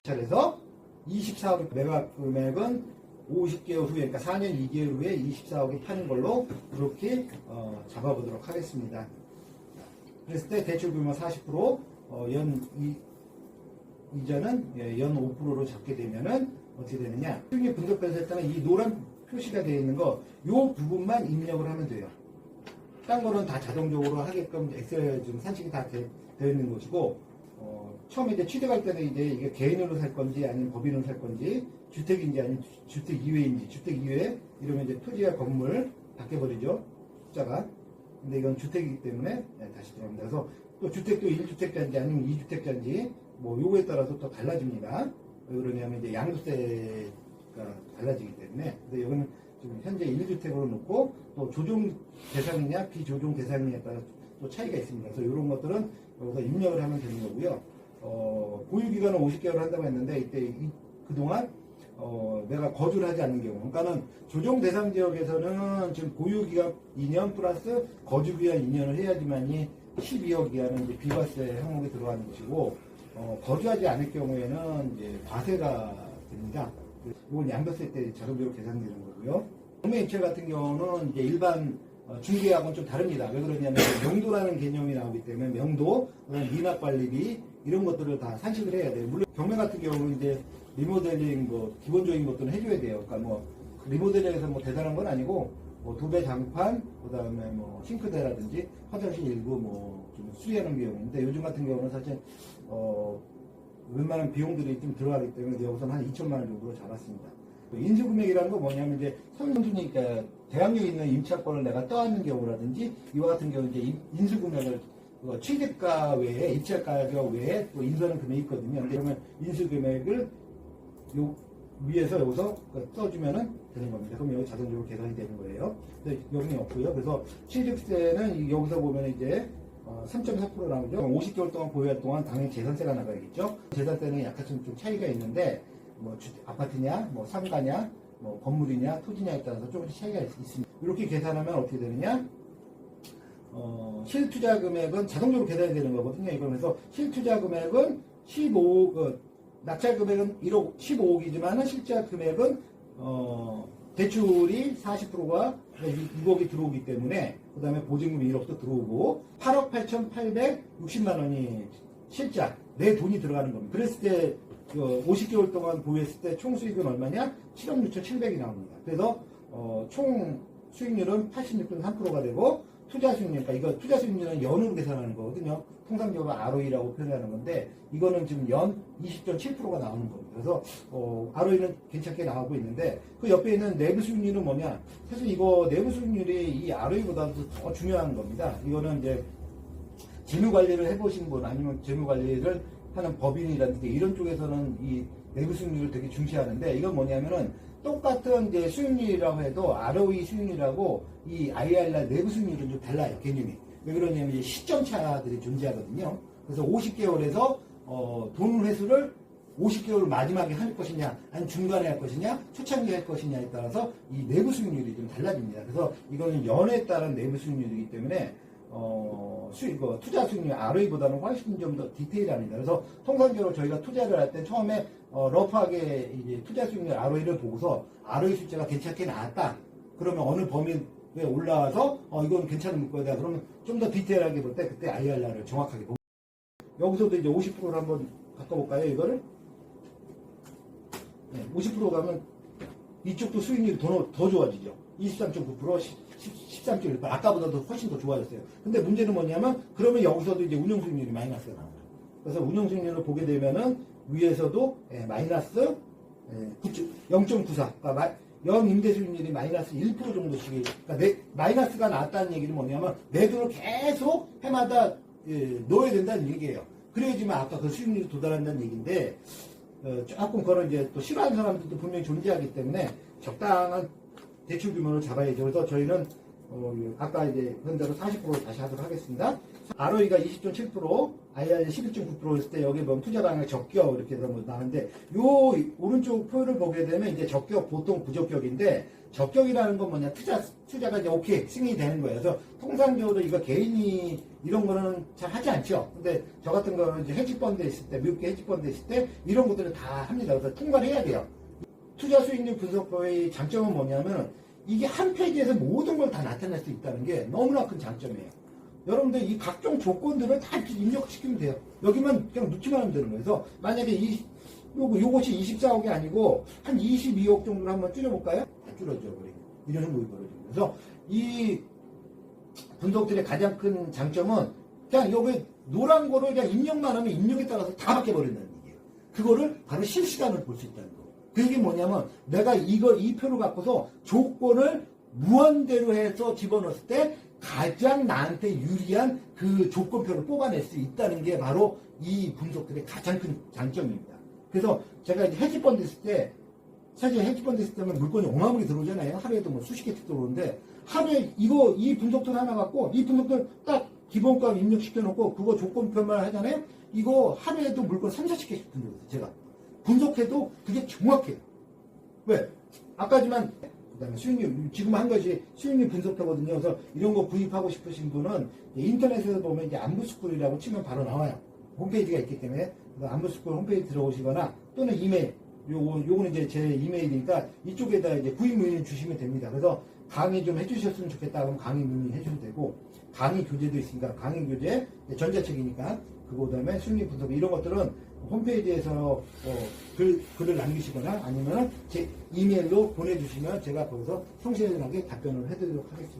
그래서 24억 매각 금액은 50개월 후에, 그러니까 4년 2개월 후에 24억에 파는 걸로 그렇게 잡아보도록 하겠습니다. 그랬을 때 대출 규모 40%, 이자는 연 5%로 잡게 되면은 어떻게 되느냐? 수익률 분석 변수에 따라 이 노란 표시가 되어 있는 거, 요 부분만 입력을 하면 돼요. 딴 거는 다 자동적으로 하게끔 엑셀 좀 산식이 다 되어 있는 것이고, 처음에 이제 취득할 때는 이제 이게 개인으로 살 건지 아니면 법인으로 살 건지, 주택인지 아니면 주택 이외인지, 주택 이외 이러면 이제 토지와 건물 바뀌어버리죠. 숫자가. 근데 이건 주택이기 때문에 다시 들어갑니다. 그래서 또 주택도 1주택자인지 아니면 2주택자인지 뭐 요거에 따라서 또 달라집니다. 왜 그러냐면 이제 양도세가 달라지기 때문에. 근데 여기는 지금 현재 1주택으로 놓고 또 조정 대상이냐 비조정 대상이냐에 따라 또 차이가 있습니다. 그래서 이런 것들은 여기서 입력을 하면 되는 거고요. 보유기간은 50개월 한다고 했는데 이때 그동안 내가 거주를 하지 않는 경우, 그러니까는 조정 대상 지역에서는 지금 보유기간 2년 플러스 거주기간 2년을 해야지만이 12억 이하는 이제 비과세 항목에 들어가는 것이고, 거주하지 않을 경우에는 이제 과세가 됩니다. 이건 양도세 때 자동적으로 계산되는 거고요. 경매 입찰 같은 경우는 이제 일반 중개하고는 좀 다릅니다. 왜 그러냐면 명도라는 개념이 나오기 때문에 명도, 미납관리비 이런 것들을 다 산식을 해야 돼요. 물론 경매 같은 경우는 이제 리모델링 뭐 기본적인 것들은 해줘야 돼요. 그러니까 뭐 리모델링에서 뭐 대단한 건 아니고 뭐 도배 장판, 그다음에 뭐 싱크대라든지 화장실 일부 뭐 좀 수리하는 비용인데, 요즘 같은 경우는 사실 웬만한 비용들이 좀 들어가기 때문에 여기서는 한 2천만 원 정도로 잡았습니다. 인수금액이라는 건 뭐냐면 이제 선순위, 그러니까 대항력에 있는 임차권을 내가 떠안는 경우라든지, 이와 같은 경우 이제 인수금액을 취득가 외에 입찰 가격 외에 또 인수하는 금액이 있거든요. 그러면 인수금액을 요 위에서 여기서 써주면은 되는 겁니다. 그럼 여기 자동적으로 계산이 되는 거예요. 근데 여기는 없고요. 그래서 취득세는 여기서 보면 이제 3.4% 나오죠. 50개월 동안 보유할 동안 당연히 재산세가 나가야겠죠. 재산세는 약간 좀 차이가 있는데, 뭐 아파트냐, 뭐 상가냐, 뭐 건물이냐, 토지냐에 따라서 조금씩 차이가 있습니다. 이렇게 계산하면 어떻게 되느냐? 실투자 금액은 자동적으로 계산이 되는 거거든요. 이거 그래서 실투자 금액은 15억, 낙찰 금액은 1억 15억이지만은 실제 금액은 대출이 40%가 6억이 들어오기 때문에, 그 다음에 보증금 1억도 들어오고 8억 8,860만 원이 실자 내 돈이 들어가는 겁니다. 그랬을 때 50개월 동안 보유했을 때 총 수익은 얼마냐? 7억 6,700이 나옵니다. 그래서 총 수익률은 86.3%가 되고, 투자 수익률, 그러니까 이거 투자 수익률은 연으로 계산하는 거거든요. 통상적으로 ROE라고 표현하는 건데, 이거는 지금 연 20.7%가 나오는 겁니다. 그래서 ROE는 괜찮게 나오고 있는데, 그 옆에 있는 내부 수익률은 뭐냐? 사실 이거 내부 수익률이 이 ROE보다도 더 중요한 겁니다. 이거는 이제 재무 관리를 해보신 분, 아니면 재무 관리를 하는 법인이라든지 이런 쪽에서는 이 내부 수익률을 되게 중시하는데, 이건 뭐냐면은 똑같은 이제 수익률이라고 해도 ROE 수익률하고 이 IRR 내부 수익률은 좀 달라요, 개념이. 왜 그러냐면 이제 시점 차들이 존재하거든요. 그래서 50개월에서 돈 회수를 50개월 마지막에 할 것이냐, 아니면 중간에 할 것이냐, 초창기에 할 것이냐에 따라서 이 내부 수익률이 좀 달라집니다. 그래서 이거는 연에 따른 내부 수익률이기 때문에 투자 수익률 ROE보다는 훨씬 좀 더 디테일합니다. 그래서 통상적으로 저희가 투자를 할 때 처음에 러프하게 이제 투자 수익률 ROE를 보고서 ROE 숫자가 괜찮게 나왔다. 그러면 어느 범위에 올라와서 이건 괜찮은 물건이다. 그러면 좀 더 디테일하게 볼 때 그때 IRR을 정확하게 봅니다. 여기서도 이제 50%를 한번 바꿔볼까요? 이거를 50% 가면 이쪽도 수익률이 더 좋아지죠. 23.9%, 13.1%. 아까보다도 훨씬 더 좋아졌어요. 근데 문제는 뭐냐면, 그러면 여기서도 이제 운용수익률이 마이너스가 나와요. 그래서 운용수익률을 보게 되면은 위에서도 마이너스 0.94. 그러니까 연 임대수익률이 마이너스 1% 정도씩. 그러니까 마이너스가 나왔다는 얘기는 뭐냐면, 내 돈을 계속 해마다 넣어야 된다는 얘기예요. 그래야지만 아까 그 수익률이 도달한다는 얘기인데, 조금 그런 이제 또 싫어하는 사람들도 분명히 존재하기 때문에 적당한 대출 규모를 잡아야죠. 그래서 저희는 아까 이제 그런 대로 40% 다시 하도록 하겠습니다. ROE가 20.7%, IR 11.9% 했을 때 여기 보면 투자 방향 적격 이렇게 해서 뭐 나오는데 요 오른쪽 표를 보게 되면 이제 적격 보통 부적격인데 적격이라는 건 뭐냐 투자가 이제 오케이 승인이 되는 거예요. 그래서 통상적으로 이거 개인이 이런 거는 잘 하지 않죠. 근데 저 같은 거는 이제 헤지펀드 있을 때 미국계 헤지펀드 있을 때 이런 것들을 다 합니다. 그래서 통과를 해야 돼요. 투자 수익률 분석법의 장점은 뭐냐면 이게 한 페이지에서 모든 걸 다 나타낼 수 있다는 게 너무나 큰 장점이에요. 여러분들 이 각종 조건들을 다 이렇게 입력시키면 돼요. 여기만 그냥 넣기만 하면 되는 거예요. 그래서 만약에 요것이 24억이 아니고 한 22억 정도로 한번 줄여볼까요? 다 줄어져 버리고 이런 행동이 벌어집니다. 그래서 이 분석들의 가장 큰 장점은 그냥 여기 노란 거를 그냥 입력만 하면 입력에 따라서 다 바뀌어버린다는 얘기예요. 그거를 바로 실시간으로 볼 수 있다는 거. 그 얘기 뭐냐면 내가 이 표를 갖고서 조건을 무한대로 해서 집어넣었을 때 가장 나한테 유리한 그 조건표를 뽑아낼 수 있다는 게 바로 이 분석들의 가장 큰 장점입니다. 그래서 제가 이제 헤지펀드 있을 때 사실 헤지펀드 있을 때는 물건이 어마무리 들어오잖아요. 하루에도 뭐 수십 개씩 들어오는데 하루에 이 분석들 하나 갖고 이 분석들 딱 기본값 입력시켜 놓고 그거 조건표만 하잖아요. 이거 하루에도 물건 3, 40개씩 들어오세요. 제가 분석해도 그게 정확해요. 왜? 아까지만 그다음에 수익률 지금 한 것이 수익률 분석표거든요. 그래서 이런 거 구입하고 싶으신 분은 인터넷에서 보면 이제 안부스쿨이라고 치면 바로 나와요. 홈페이지가 있기 때문에 안부스쿨 홈페이지 들어오시거나 또는 이메일 요거는 이제 제 이메일이니까 이쪽에다 이제 구입 문의 주시면 됩니다. 그래서 강의 좀 해주셨으면 좋겠다 그러면 강의 문의 해주면 되고 강의 교재도 있으니까 강의 교재 전자책이니까 그다음에 수익률 분석 이런 것들은 홈페이지에서 글을 남기시거나 아니면 제 이메일로 보내주시면 제가 거기서 성실하게 답변을 해드리도록 하겠습니다.